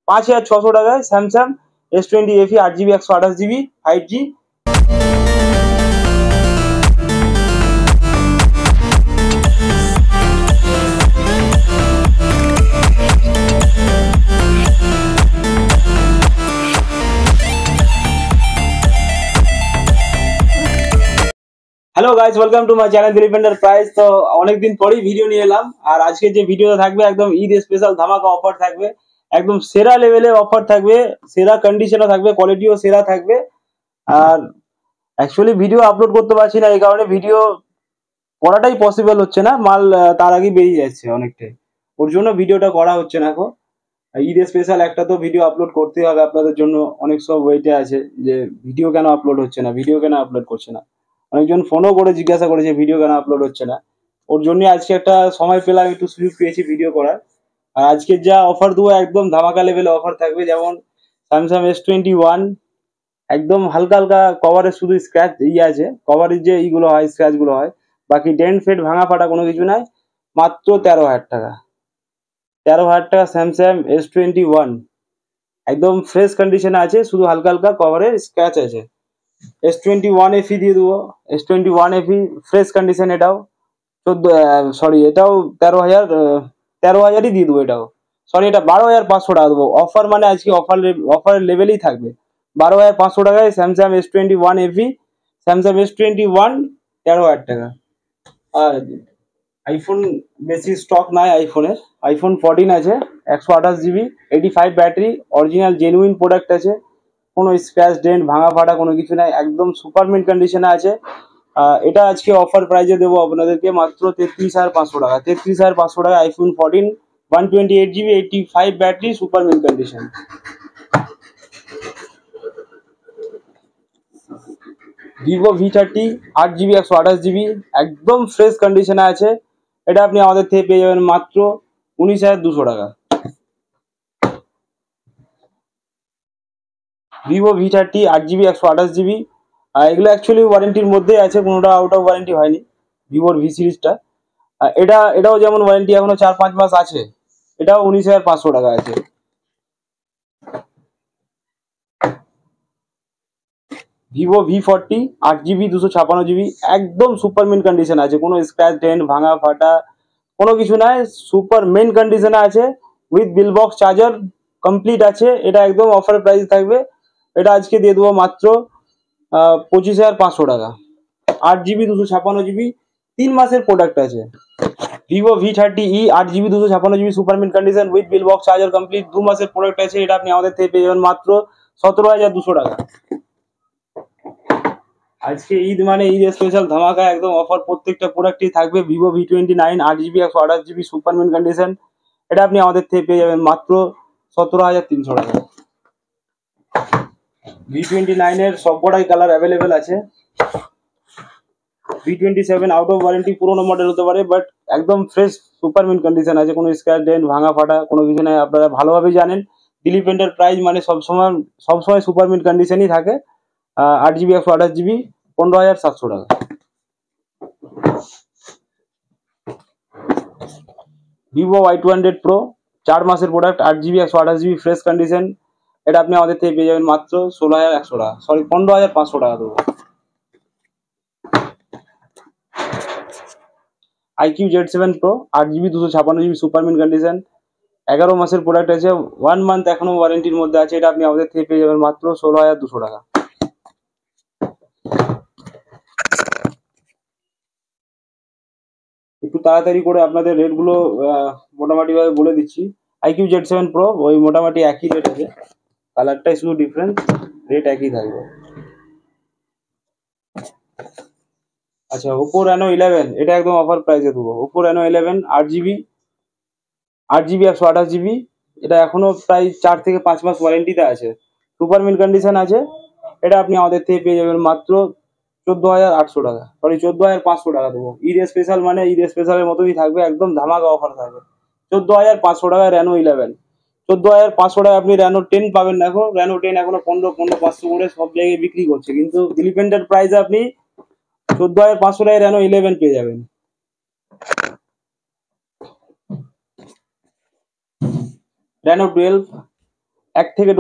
5,600 টাকায় Samsung S20 FE 8GB 128GB 5G। Hello guys, welcome to my channel Dilip enterprise. তো অনেকদিন পরেই video নিয়ে এলাম, আর আজকে যে ভিডিওটা থাকবে একদম ঈদ স্পেশাল ধামাকা অফার থাকবে, একদম সেরা লেভেলে অফার থাকবে, সেরা কন্ডিশনও থাকবে, কোয়ালিটিও সেরা থাকবে। আর অ্যাকচুয়ালি ভিডিও আপলোড করতে পারছি না, এই কারণে ভিডিও করাটাই পসিবল হচ্ছে না, মাল তার আগেই বেরিয়ে যাচ্ছে অনেকটাই, ওর জন্য ভিডিওটা করা হচ্ছে না এখন। ঈদ স্পেশাল একটা তো ভিডিও আপলোড করতে হবে আপনাদের জন্য, অনেক সব ওয়েটে আছে যে ভিডিও কেন আপলোড হচ্ছে না, ভিডিও কেন আপলোড করছে না। অনেকজন ফোনও করে জিজ্ঞাসা করেছে ভিডিও কেন আপলোড হচ্ছে না। ওর জন্য আজকে একটা সময় পেলাম, একটু সুযোগ পেয়েছি ভিডিও করার। আর আজকে যা অফার দেবো একদম ধামাকা লেভেলে অফার থাকবে। যেমন স্যামসাং S21 একদম হালকা হালকা কভারে শুধু স্ক্র্যাচ আছে, কভারের যে এইগুলো হয় স্ক্র্যাচ গুলো হয়, বাকি ডেন্ট ফেড ভাঙা ফাটা কোনো কিছু নাই। মাত্র 13,000 টাকা, 13,000 টাকা স্যামসাং S21 একদম ফ্রেশ কন্ডিশনে আছে, শুধু হালকা হালকা কভারে স্ক্র্যাচ আছে। S21 FE দিয়ে দেবো, S21 FE ফ্রেশ কন্ডিশন, এটাও এটাও 13,000ই দিয়ে দেবো। এটাও এটা 12,500 টাকা দেবো। অফার মানে আজকে অফারের লেভেলেই থাকবে। 12,500 টাকায় Samsung S21 FE, Samsung S21 13,000 টাকা। আর আইফোন বেশি স্টক নাই আইফোনের, আইফোন 14 আছে, 128GB 85 battery, original genuine product আছে, কোনো স্ক্র্যাচ ডেন্ট ভাঙা ফাটা কোনো কিছু নাই, একদম সুপার মিন্ট কন্ডিশনে আছে। এটা আজকে অফার প্রাইজে দেবো আপনাদেরকে মাত্র 33,500 টাকা। 33,500 টাকা iPhone 14 128GB 85 battery, super mint condition. Vivo V30 8GB 128GB একদম ফ্রেশ কন্ডিশনে আছে, এটা আপনি আমাদের থেকে পেয়ে যাবেন মাত্র 19,200 টাকা। ভিভো V30 8GB 128GB, এগুলো অ্যাকচুয়ালি ওয়ারেন্টির মধ্যে আছে, কোনোটা আউট অফ ওয়ারেন্টি হয়নি ভিভোর V সিরিজটা। এটাও যেমন ওয়ারেন্টি এখনো 4-5 মাস আছে, এটাও 19,500 টাকা আছে। ভিভো V40 8GB 256GB একদম সুপার মেন কন্ডিশন আছে, কোনো স্ক্র্যাচ ডেন্ট ভাঙা ফাটা কোনো কিছু নাই, সুপার মেন কন্ডিশনে আছে, with bill box charger complete আছে। এটা একদম অফার প্রাইস থাকবে, এটা আজকে দিয়ে দেবো মাত্র 25,500 টাকা। 8GB 256GB 3 মাসের প্রোডাক্ট আছে। Vivo V30e 8GB 256GB super mint condition with bill box charger complete, 2 মাসের প্রোডাক্ট আছে, এটা আপনি আমাদের থেকে পেয়ে যাবেন মাত্র 17,200 টাকা। আজকে ঈদ মানে ঈদ স্পেশাল ধামাকা, একদম অফার প্রত্যেকটা প্রোডাক্টই থাকবে। Vivo V29 8GB 128GB super mint condition, এটা আপনি আমাদের থেকে পেয়ে যাবেন মাত্র 17,300 টাকা। V29 এর সবকটাই কালার অ্যাভেলেবেল আছে। V27 আউট অফ ওয়ারেন্টি পুরোনো মডেল হতে পারে, বাট একদম ফ্রেশ সুপার মিন্ট কন্ডিশন আছে, কোনো স্ক্র্যাচ ডেন্ট ভাঙা ফাটা কোনো কিছু নাই। আপনারা ভালোভাবেই জানেন দিলীপ এন্টারপ্রাইজ মানে সবসময় সুপার মিন্ট কন্ডিশনই থাকে। 8GB 128GB 15,700 টাকা। ভিভো Y200 Pro 4 মাসের product, 8GB 128GB fresh condition, এটা আপনি আমাদের থেকে পেয়ে যাবেন মাত্র 16,100 টাকা, 15,500 টাকা দেবো। IQ Z7 Pro 8GB 256GB super mint condition, 11 মাসের প্রোডাক্ট আছে, 1 মান্থ এখনো ওয়ারেন্টির মধ্যে আছে, এটা আপনি আমাদের থেকে পেয়ে যাবেন মাত্র 16,200 টাকা। একটু তাড়াতাড়ি করে আপনাদের রেটগুলো মোটামুটি ভাবে বলে দিচ্ছি। IQ Z7 Pro ওই মোটামুটি একই রেট আছে, কালারটাই শুধু ডিফারেন্স, রেট একই থাকবে। আচ্ছা, Oppo Reno 11 এটা একদম অফার প্রাইসে দেবো। Oppo Reno 11 8GB 128GB, এটা এখনো প্রায় 4 থেকে 5 মাস ওয়ারেন্টিতে আছে, সুপার মিন্ট কন্ডিশন আছে, এটা আপনি আমাদের থেকে পেয়ে যাবেন মাত্র 14,800 টাকা, 14,500 টাকা দেবো। ঈদ স্পেশাল মানে ঈদ স্পেশালের মতোই থাকবে, একদম ধামাকা অফার থাকবে। 14,500 টাকা Reno 11, 14,500 টাকা আপনি Reno 10 পাবেন না এখন। Reno 10 এখনো 15,500 করে সব জায়গায় বিক্রি করছে, কিন্তু দিলীপ এন্টারপ্রাইজে আপনি 14,500 টাকায় Reno 11 পেয়ে যাবেন। Reno 12 এক থেকে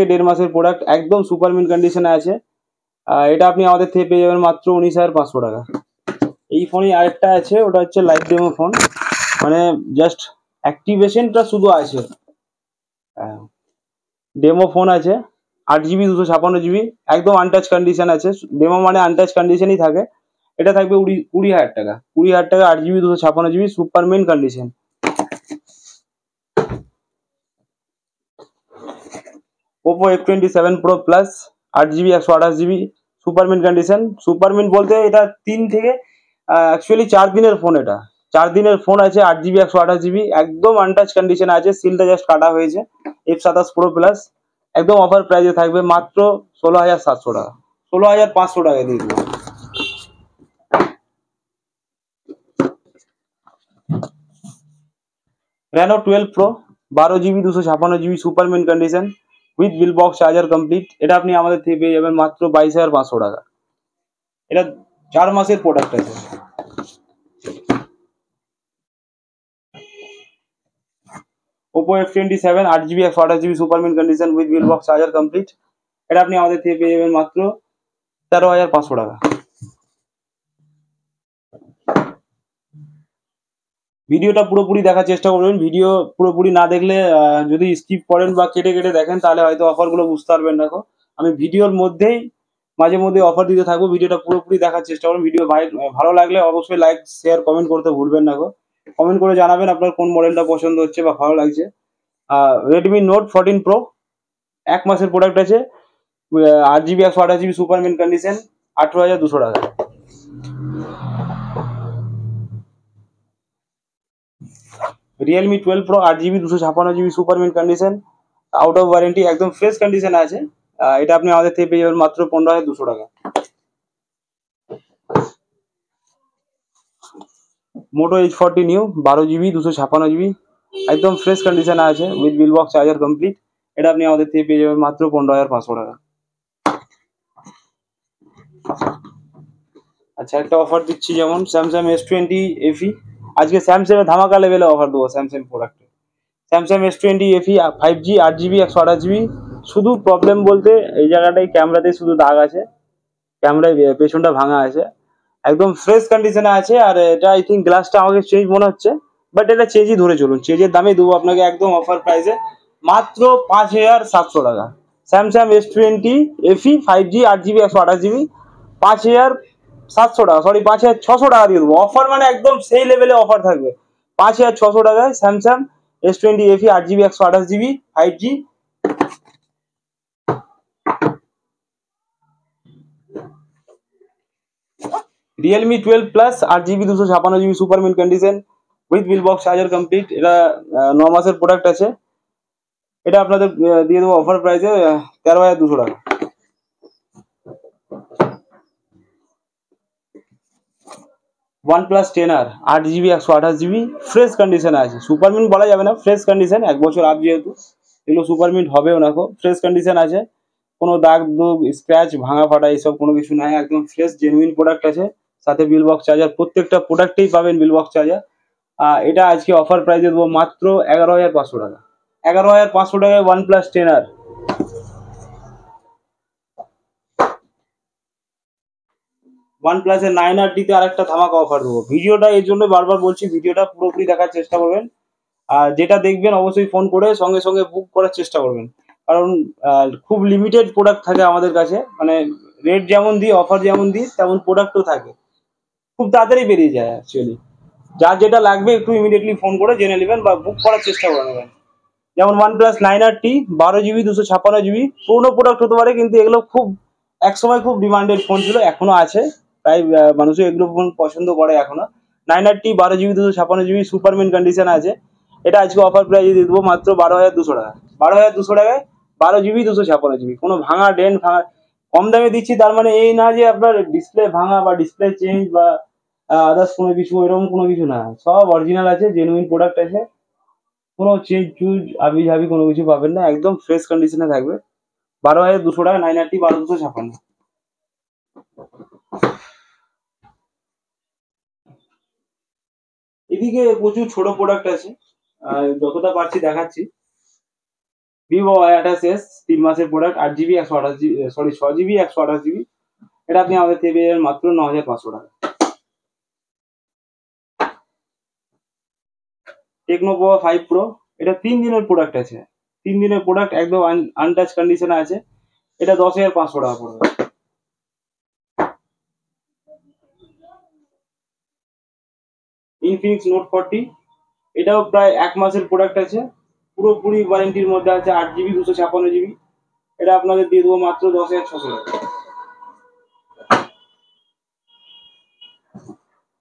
দেড় মাসের প্রোডাক্ট, একদম সুপারমিন কন্ডিশনে আছে। এটা আপনি আমাদের থেকে পেয়ে যাবেন মাত্র 19,500 টাকা। এই ফোনই আরেকটা আছে, ওটা হচ্ছে লাইভ ডেমো ফোন, মানে জাস্ট অ্যাক্টিভেশনটা শুধু আছে। ডেমো ফোন আছে, 8 GB 256 GB, একদম আনটাচ কন্ডিশন আছে। ডেমো মানে আনটাচ কন্ডিশনই থাকে। এটা থাকবে 20,000 টাকা। 20,000 টাকা 8 GB 256 GB সুপারমিন condition. Oppo F27 Pro Plus 8 GB 128 GB সুপারমিন condition. সুপারমিন বলতে এটা 3 থেকে অ্যাকচুয়ালি 4 দিনের ফোন। এটা 4 দিনের ফোন আছে, 8 GB 128 GB, একদম আনটাচ কন্ডিশন আছে, সিলটা জাস্ট কাটা হয়েছে। F27 Pro Plus একদম অফার প্রাইসে থাকবে মাত্র 16,700 টাকা, 16,500 টাকায় দিয়ে দেবো। Reno 12 Pro 12 GB 256 GB সুপারমিন condition with bill box charger complete. এটা আপনি আমাদের থেকে পেয়ে যাবেন মাত্র 22,500 টাকা। এটা 4 মাসের প্রোডাক্ট আছে। Oppo F27 8 GB 128 GB সুপারমিন condition with bill box charger complete. এটা আপনি আমাদের থেকে পেয়ে যাবেন মাত্র 13,500 টাকা। ভিডিওটা পুরোপুরি দেখার চেষ্টা করবেন। ভিডিও পুরোপুরি না দেখলে যদি স্কিপ করেন বা কেটে কেটে দেখেন তাহলে হয়তো অফারগুলো বুঝতে পারবেন না। আমি ভিডিওর মধ্যেই মাঝে মধ্যে অফার দিতে থাকবো, ভিডিওটা পুরোপুরি দেখার চেষ্টা করুন। ভিডিও ভালো লাগলে অবশ্যই লাইক শেয়ার কমেন্ট করতে ভুলবেন না। কমেন্ট করে জানাবেন আপনার কোন মডেলটা পছন্দ হচ্ছে বা ভালো লাগছে। রেডমি নোট 14 প্রো 1 মাসের প্রোডাক্ট আছে, 8 GB 128 GB সুপারমিন কন্ডিশন, 18,200 টাকা। Realme 12 pro 8 GB 256 GB সুপারমিন condition, out of warranty, একদম ফ্রেশ কন্ডিশনে আছে। এটা আপনি আমাদের থেকে পেয়ে যাবেন মাত্র 15,200 টাকা। মোটো H40 নিউ 12 GB 256 GB একদম ফ্রেশ কন্ডিশনে আছে with bill box charger complete. এটা আপনি আমাদের থেকে পেয়ে যাবেন মাত্র 15,500 টাকা। আচ্ছা, একটা অফার দিচ্ছি, যেমন স্যামসাং S20 FE। আজকে স্যামসাং এর ধামাকা লেভেলে অফার দেবো স্যামসাং প্রোডাক্টে। Samsung S20 FE 5G 8 GB 128 GB। শুধু প্রবলেম বলতে এই জায়গাটায় ক্যামেরাতে শুধু দাগ আছে, ক্যামেরায় পেছনটা ভাঙা আছে, একদম ফ্রেশ কন্ডিশনে আছে। আর এটা আই থিঙ্ক গ্লাসটা আমাকে চেঞ্জ মনে হচ্ছে, বাট এটা চেঞ্জই ধরে চলুন। চেঞ্জের দামে দেবো আপনাকে একদম অফার প্রাইসে মাত্র 5,700 টাকা। Samsung S20 FE 5G 8 GB 128 GB 5,700 টাকা, সরি 5,600 টাকা দিয়ে দেবো। অফার মানে একদম সেই লেভেলে অফার থাকবে। 5,600 টাকায় Samsung S20 FE 8 GB 128 GB 5G। Realme 12 plus 8 GB 256 GB সুপারমিন condition with bill box charger complete. এটা 9 মাসের প্রোডাক্ট আছে। এটা আপনাদের দিয়ে দেবো অফার প্রাইসে 13,200 টাকা। OnePlus 10R 8 GB 128 GB fresh কন্ডিশনে আছে। সুপারমিন বলা যাবে না, ফ্রেশ কন্ডিশন, 1 বছর আপ যেহেতু, এগুলো সুপারমিন হবেও না। ফ্রেশ কন্ডিশন আছে, কোনো দাগ দুগ স্ক্র্যাচ ভাঙা ফাটা এইসব কোনো কিছু নাই, একদম ফ্রেশ জেনুইন প্রোডাক্ট আছে। সাথে বিল বক্স চার্জার, প্রত্যেকটা প্রোডাক্টেই পাবেন বিল বক্স চার্জার। এটা আজকে অফার প্রাইসে দেবো মাত্র 11,500 টাকা। 11,500 টাকায় OnePlus 10R। OnePlus এর 9RT তে আরেকটা ধামাকা অফার দেবো। ভিডিওটা এর জন্য বারবার বলছি, ভিডিওটা পুরোপুরি দেখার চেষ্টা করবেন। আর যেটা দেখবেন অবশ্যই ফোন করে সঙ্গে সঙ্গে বুক করার চেষ্টা করবেন, কারণ খুব লিমিটেড প্রোডাক্ট থাকে আমাদের কাছে। মানে রেট যেমন দিই, অফার যেমন দিই, তেমন প্রোডাক্টও থাকে, খুব তাড়াতাড়ি বেরিয়ে যায় অ্যাকচুয়ালি। যার যেটা লাগবে একটু ইমিডিয়েটলি ফোন করে জেনে নেবেন বা বুক করার চেষ্টা করে নেবেন। যেমন OnePlus 9RT 12 GB 256 GB পুরোনো প্রোডাক্ট হতে পারে, কিন্তু এগুলো খুব একসময় খুব ডিমান্ডেড ফোন ছিল, এখনো আছে। প্রায় মানুষও এগুলো ফোন পছন্দ করে এখনো। 9RT 12 GB 256 GB সুপারমিন কন্ডিশন আছে। এটা আজকে অফার প্রাইসে দিয়ে দেবো মাত্র 12,200 টাকা। 12,200 টাকায় 12 GB 256 GB, কোনো ভাঙা ডেন্ট ভাঙা কম দামে দিচ্ছি তার মানে এই না যে আপনার ডিসপ্লে ভাঙা বা ডিসপ্লে চেঞ্জ বা আদার্স কোনো কিছু, এরকম কোনো কিছু না। সব অরিজিনাল আছে, জেনুইন প্রোডাক্ট আছে, কোনো চেঞ্জ চুজ আবি ঝাবি কোনো কিছু পাবেন না, একদম ফ্রেশ কন্ডিশনে থাকবে। 12,200 টাকা 9RT 12,256। এদিকে প্রচুর ছোট প্রোডাক্ট আছে, যতটা পারছি দেখাচ্ছি। ভিভো Y28s 3 মাসের product, 8GB 128GB, sorry 6GB 128GB। এটা আপনি আমাদের থেকে পেয়ে যাবেন মাত্র 9500 টাকা। টেকনো পোভা 5 প্রো, এটা 3 দিনের প্রোডাক্ট আছে, 3 দিনের প্রোডাক্ট, একদম আনটাচ কন্ডিশনে আছে। এটা 10,500 টাকা পড়বে। ইনফিনিক্স নোট 40, এটাও প্রায় 1 মাসের প্রোডাক্ট আছে, পুরোপুরি ওয়ারেন্টির মধ্যে আছে, 8GB 256GB। এটা আপনাদের দিয়ে দেবো মাত্র 10,600 টাকা।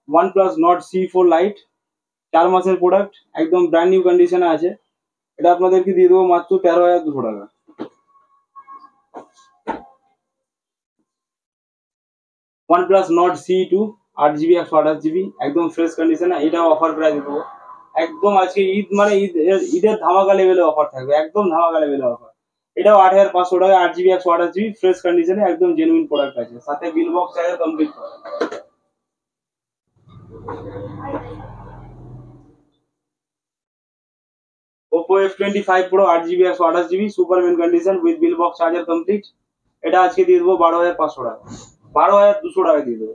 OnePlus Nord C4 Lite, 4 মাসের প্রোডাক্ট, একদম ব্র্যান্ড নিউ কন্ডিশনে আছে। এটা আপনাদেরকে দিয়ে দেবো মাত্র 13,200 টাকা। OnePlus Nord CE2, 8GB 128GB, একদম ফ্রেশ কন্ডিশনে, এটাও অফার প্রাইস দেবো একদম। আজকে ঈদ মানে ঈদের ধামাকা লেভেলে অফার থাকবে, একদম ধামাকা লেভেলে অফার। এটাও 8,500 টাকা, 8GB 128GB, ফ্রেশ কন্ডিশনে, একদম জেনুইন প্রোডাক্ট আছে, সাথে বিল বক্স চার্জার কমপ্লিট করা। Oppo F25 Pro, 8GB 128GB, Superman condition with bill box charger complete. এটা আজকে দিয়ে দেবো 12,500 টাকা, 12,200 টাকা দিয়ে দেবো।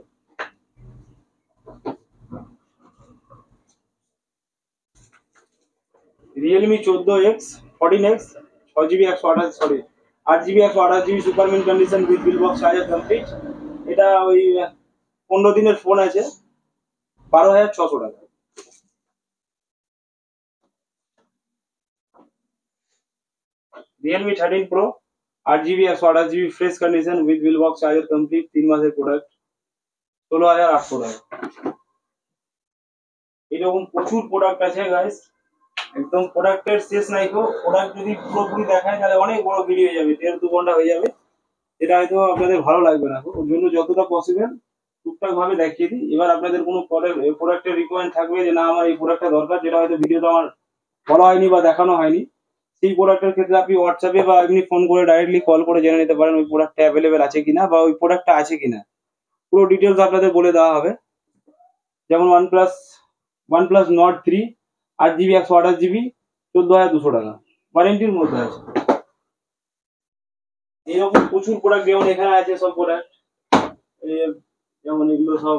Realme 14X 14X, 6GB 8GB 128GB, Superman condition with bill box charger complete. এটা ওই 15 দিনের ফোন আছে, 12,600 টাকা। Realme 13 Pro, 8GB 128GB, fresh condition with bill box charger complete, 3 মাসের প্রোডাক্ট, 16,800 টাকা। এরকম প্রচুর প্রোডাক্ট আছে গাইস, একদম প্রোডাক্টের শেষ নাই। তো প্রোডাক্ট যদি পুরোপুরি দেখায় তাহলে অনেক বড় ভিডিও হয়ে যাবে, 1.5-2 ঘন্টা হয়ে যাবে, এটা হয়তো আপনাদের ভালো লাগবে না। ওর জন্য যতটা পসিবল টুকটাক ভাবে দেখিয়ে দিই। এবার আপনাদের কোনো প্রোডাক্টের রিকোয়ারমেন্ট থাকবে যে না আমার এই প্রোডাক্টটা দরকার, যেটা হয়তো ভিডিওতে আমার বলা হয়নি বা দেখানো হয়নি, সেই প্রোডাক্টের ক্ষেত্রে আপনি হোয়াটসঅ্যাপে বা এমনি ফোন করে ডাইরেক্টলি কল করে জেনে নিতে পারেন ওই প্রোডাক্টটা অ্যাভেলেবেল আছে কিনা বা ওই প্রোডাক্টটা আছে কিনা, পুরো ডিটেলস আপনাদের বলে দেওয়া হবে। যেমন OnePlus Nord 3, 8GB 128GB, 14,200 টাকা, ওয়ারেন্টির মধ্যে আছে। এরকম প্রচুর প্রোডাক্ট, যেমন এখানে আছে সব প্রোডাক্ট, যেমন এগুলো সব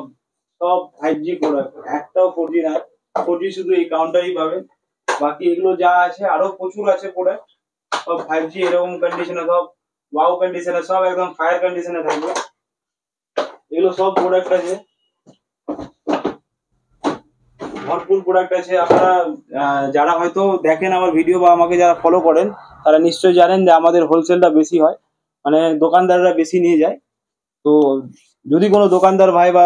5G প্রোডাক্ট, একটাও 4G না, 4G শুধু এই কাউন্টারই পাবেন। বাকি এগুলো যা আছে আরো প্রচুর আছে প্রোডাক্ট, সব 5G এরকম কন্ডিশনে, সব ওয়াও কন্ডিশনে, সব একদম ফায়ার কন্ডিশনে থাকবে। এগুলো সব প্রোডাক্ট আছে, ভরপুর প্রোডাক্ট আছে। আপনারা যারা হয়তো দেখেন আমার ভিডিও বা আমাকে যারা ফলো করেন, তারা নিশ্চয়ই জানেন যে আমাদের হোলসেলটা বেশি হয়, মানে দোকানদাররা বেশি নিয়ে যায়। তো যদি কোনো দোকানদার ভাই বা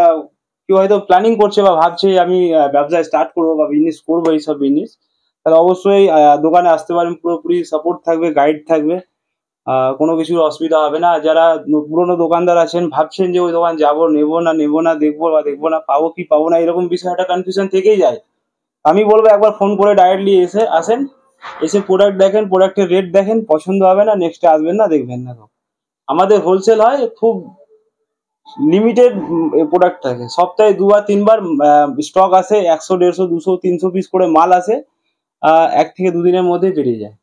কেউ হয়তো প্ল্যানিং করছে বা ভাবছে আমি ব্যবসা স্টার্ট করবো বা বিজনেস করবো, এইসব বিজনেস, তাহলে অবশ্যই দোকানে আসতে পারেন, পুরোপুরি সাপোর্ট থাকবে, গাইড থাকবে, কোনো কিছুর অসুবিধা হবে না। যারা পুরোনো দোকানদার আছেন, ভাবছেন যে ওই দোকান যাবো, নেবো না, দেখবো বা দেখবো না, পাবো কি পাবো না, এরকম বিষয় একটা কনফিউশন থেকেই যায়। আমি বলবো একবার ফোন করে ডাইরেক্টলি আসেন, এসে প্রোডাক্ট দেখেন, প্রোডাক্টের রেট দেখেন, পছন্দ হবে না নেক্সটে আসবেন না, দেখবেন না। আমাদের হোলসেল হয়, খুব লিমিটেড প্রোডাক্ট থাকে, সপ্তাহে 2 বা 3 বার স্টক আসে, 100, 150, 200, 300 পিস করে মাল আসে, 1 থেকে 2 দিনের মধ্যে বেরিয়ে যায়।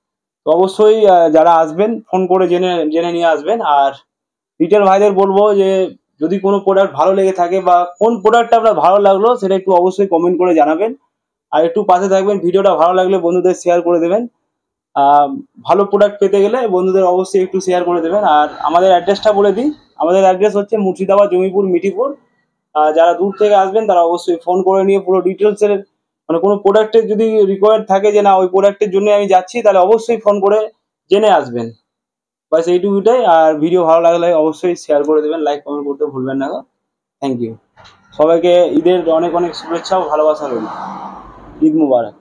তো অবশ্যই যারা আসবেন ফোন করে জেনে নিয়ে আসবেন। আর রিটেল ভাইদের বলবো যে যদি কোনো প্রোডাক্ট ভালো লেগে থাকে বা কোন প্রোডাক্টটা আপনার ভালো লাগলো সেটা একটু অবশ্যই কমেন্ট করে জানাবেন, আর একটু পাশে থাকবেন। ভিডিওটা ভালো লাগলে বন্ধুদের শেয়ার করে দেবেন। ভালো প্রোডাক্ট পেতে গেলে বন্ধুদের অবশ্যই একটু শেয়ার করে দেবেন। আর আমাদের অ্যাড্রেসটা বলে দিই, আমাদের অ্যাড্রেস হচ্ছে মুর্শিদাবাদ, জমিপুর, মিঠিপুর। যারা দূর থেকে আসবেন তারা অবশ্যই ফোন করে নিয়ে পুরো ডিটেলসের, মানে কোনো প্রোডাক্টের যদি রিকোয়ার্ড থাকে যে না ওই প্রোডাক্টের জন্য আমি যাচ্ছি, তাহলে অবশ্যই ফোন করে জেনে আসবেন। বাস এইটুকুটাই। আর ভিডিও ভালো লাগলে অবশ্যই শেয়ার করে দেবেন, লাইক কমেন্ট করতে ভুলবেন না। Thank you. সবাইকে ঈদের অনেক অনেক শুভেচ্ছা ও ভালোবাসা রইল। ঈদ মুবারক।